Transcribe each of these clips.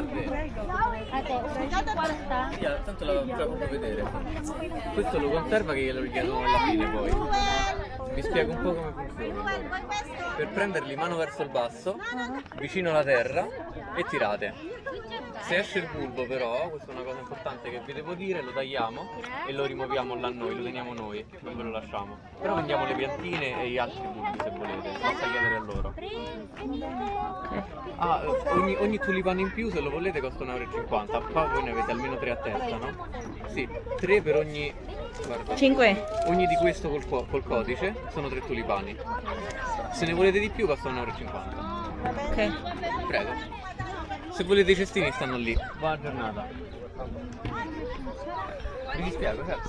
salve. Ate, 1,50. Sì, tanto la faccio vedere. Questo lo conserva che glielo richiedono alla fine poi. Vi spiego un po' come funziona. Per prenderli mano verso il basso, vicino alla terra, e tirate. Se esce il bulbo però, questa è una cosa importante che vi devo dire, lo tagliamo e lo rimuoviamo là noi, lo teniamo noi, non ve lo lasciamo. Però vendiamo le piantine e gli altri bulbi se volete, senza chiedere a loro. Ah, ogni tulipano in più se lo volete costa 1,50 €. Qua voi ne avete almeno 3 a testa, no? Sì, 3 per ogni... Guarda, 5. ogni di questo col codice sono 3 tulipani. Se ne volete di più costa 1,50 €. Ok. Prego. Se volete i cestini stanno lì. Buona giornata. Vi dispiago, certo?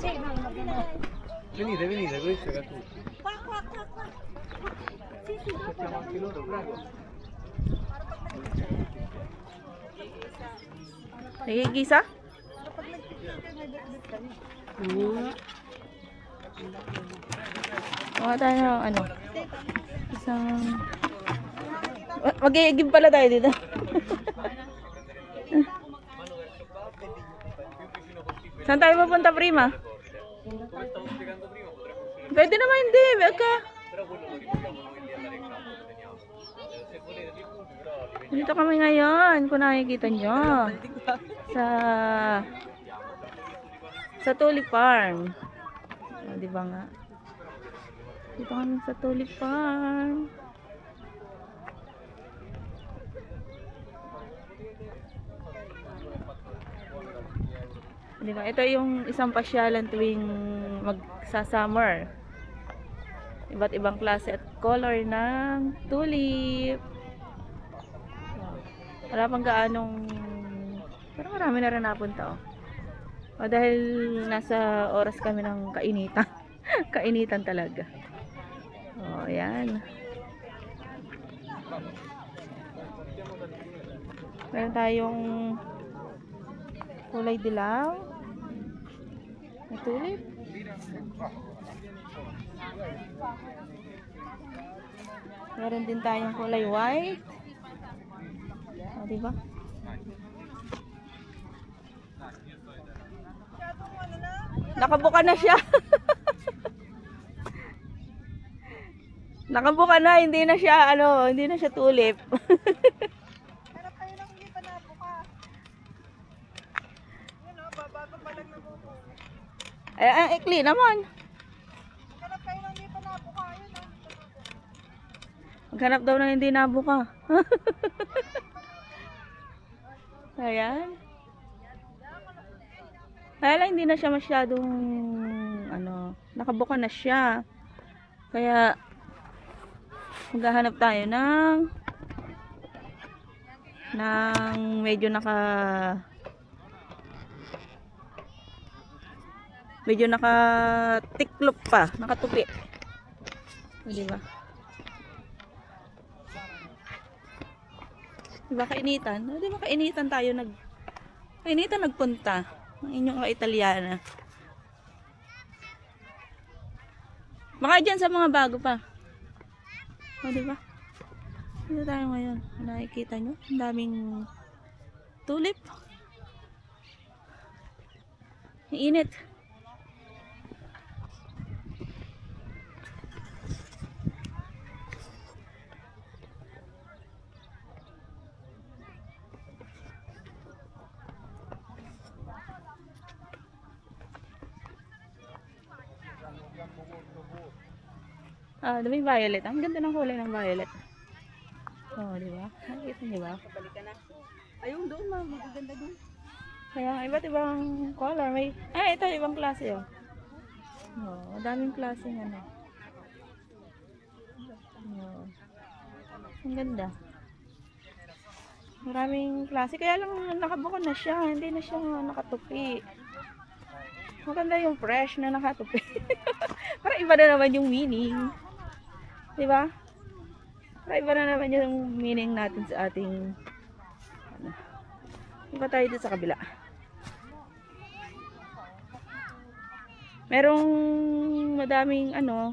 Venite, venite, questo è a tutti. Facciamo anche loro, prego. Nagigisa? Mga tayo ng ano? Isang... Mag-iigib pala tayo dito. Saan tayo pupunta, Prima? Come stavo spiegando prima potremmo uscire. Pwede naman hindi, Beka. Però quello lo rimuoviamo noi lì alla reclamo, lo teniamo. Se volete di bulbi però li vendiamo. Dito kami ngayon, kung nakikita nyo. Sa Tulip Farm. O, di ba nga? Dito kami sa Tulip Farm. Di ba? Ito yung isang pasyalan tuwing magsa-summer. Iba't ibang klase at color ng tulip. Wala pang gaanong... Parang marami na rin napunta, oh. O, dahil nasa oras kami ng kainitan. Kainitan talaga. O, ayan. Meron tayong kulay dilaw na tulip. Meron din tayong kulay white. O, diba? Nakabuka na siya. Nakabuka na, hindi na siya hindi na siya tulip. Hanap kayo lang hindi pa nabuka. Yan o, babago pa lang nabuka. Ay, ang ikli naman. Hanap kayo lang hindi pa nabuka. Yan o. Maghanap daw na hindi nabuka. Ayan. Kaya lang hindi na siya masyadong nakabuka na siya. Kaya maghahanap tayo ng medyo nakatiklop pa, nakatupi. Di ba? Diba kainitan? Di ba kainitan tayo kainitan nagpunta ng inyong ka-Italiana. Baka dyan sa mga bago pa. O, diba? Dito tayo ngayon. Nakikita nyo? Ang daming tulip. Init. Ah, daming violet. Ang ganda ng kulay ng violet. Oh, di ba? Nakikita niyo ba? Balikan na. Ayun doon, ma'am. Magaganda doon. Kaya iba't ibang color. Ito ibang klase, oh. Oh, daming klase ng Oh. Ang ganda. Maraming klase. Kaya lang nakabuka na siya. Hindi na siya nakatupi. Maganda yung fresh na nakatupi. Para iba na naman yung meaning. Diba? Para iba na naman yung meaning natin sa ating iba tayo dito sa kabila. Merong madaming oh.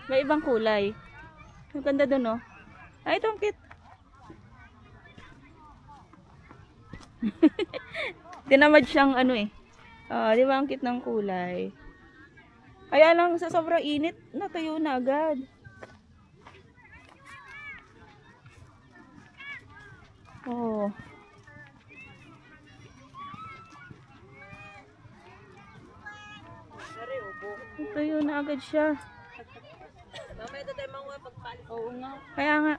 May ibang kulay. Ang ganda dun, oh. Ay, ito ang cute. Tinamad siyang ano eh. Di ba ang cute ng kulay? Kaya lang sa sobrang init, natuyo na agad. Oh. Natuyo na agad siya. Mamaya ito tayo mga pagpalit. Oo nga. Kaya nga.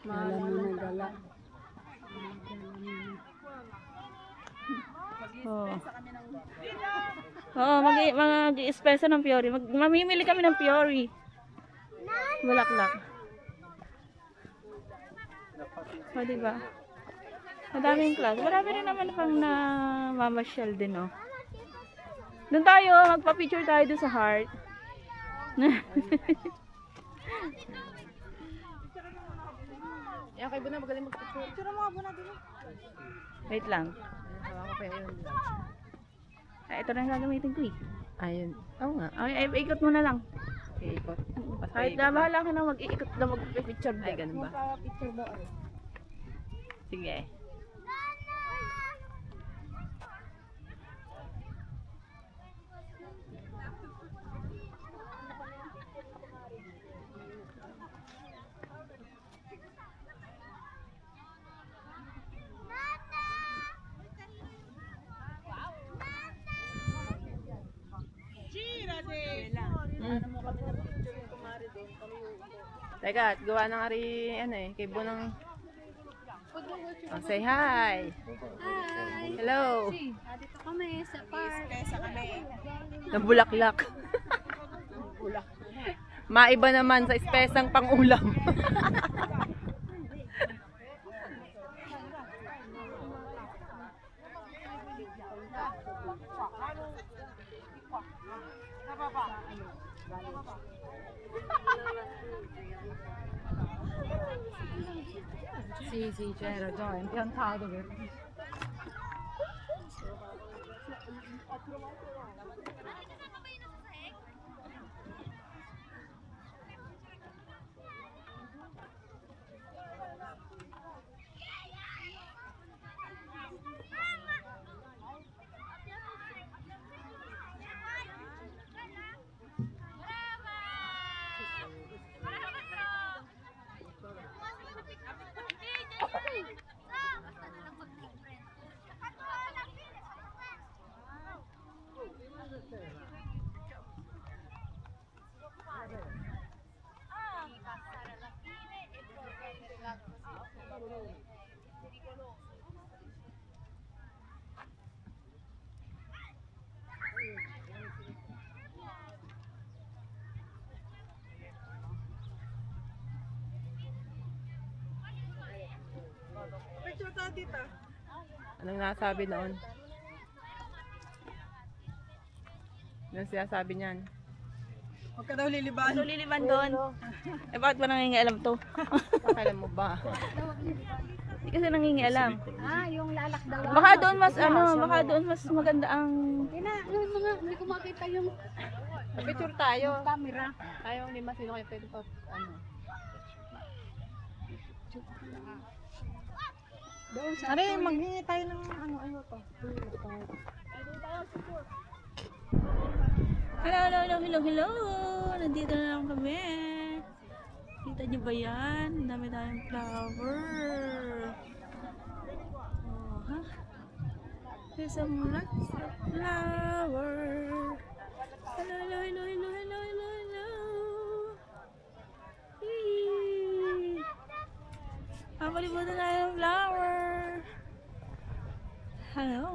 Dala mo na dala. Oh. Oo, mag-espesa ng Fiori. Mamimili kami ng Fiori. Bulaklak. O, diba? Madaming class. Marami rin naman pang na mamasyal din, oh. Doon tayo, magpa-picture tayo doon sa heart. Yan kay Buna, magaling mag-picture. Picture mo nga Buna din. Wait lang. Hawakan ko pa yun. Ay, ito na yung gagamitin ko eh. Ayun. Oo nga. Ay, ikot mo na lang. Iikot. Kahit na bahala ka na mag-iikot na mag-picture Ay, ganun ba? Picture ba? Sige. Teka, gawa ng ari, ano eh, kay Bunang. Oh, say hi. Hi! Hello. Dito kami sa park. Nabulaklak. Maiba naman sa espesang pang-ulam. Sì, sì, c'era già, è impiantato per... Picture tayo dito. Anong nasabi noon? Anong sinasabi niyan? Huwag ka daw liliban. So, liliban doon. Eh, bakit ba nangingialam to? Kailan mo ba? Hindi kasi nangingialam. Ah, yung lalak daw. Baka doon mas, baka doon mas maganda ang... Yung mga, hindi ko makita yung Picture tayo. camera. Tayo ang lima sino kayo pwede pa, ano? Doon sa... Are, maghingi tayo ng ano to. Hello. Nandito na lang kami. Kita niyo ba yan? Ang dami tayong flower. Oh, ha? There's some lots of flower. Hello. Yee! Papalibutan tayo ng flower. Hello.